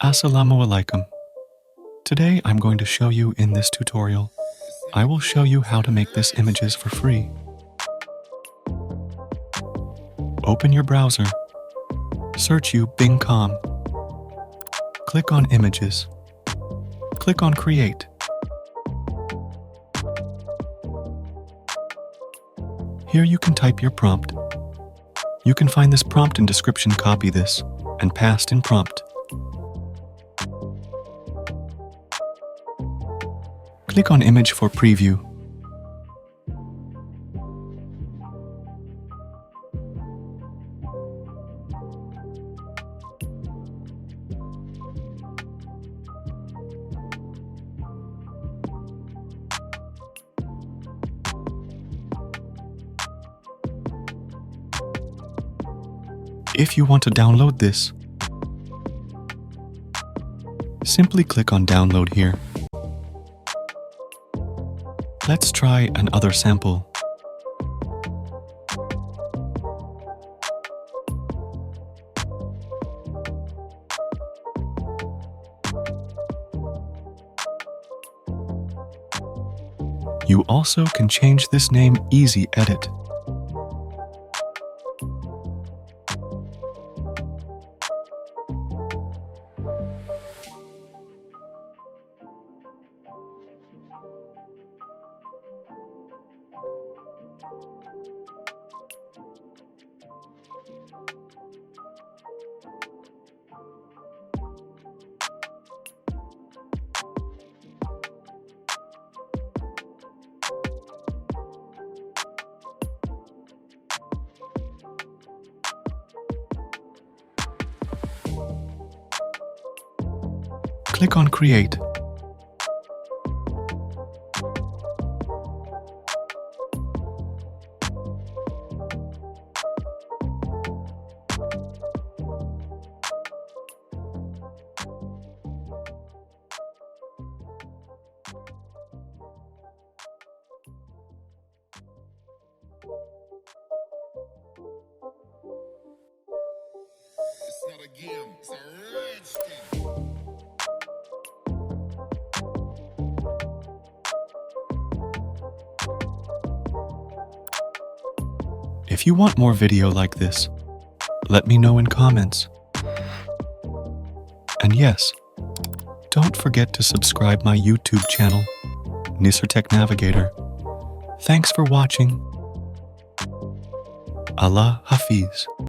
Assalamu alaikum. Today I'm going to show you in this tutorial. I will show you how to make this images for free. Open your browser. Search you Bing.com. Click on Images. Click on Create. Here you can type your prompt. You can find this prompt in description, copy this, and paste in prompt. Click on Image for preview. If you want to download this, simply click on Download here. Let's try another sample. You also can change this name Easy Edit. Click on Create. It's not a game, it's a rich thing. If you want more video like this, let me know in comments. And yes, don't forget to subscribe my YouTube channel, NisarTechNavigator. Thanks for watching. Allah Hafiz.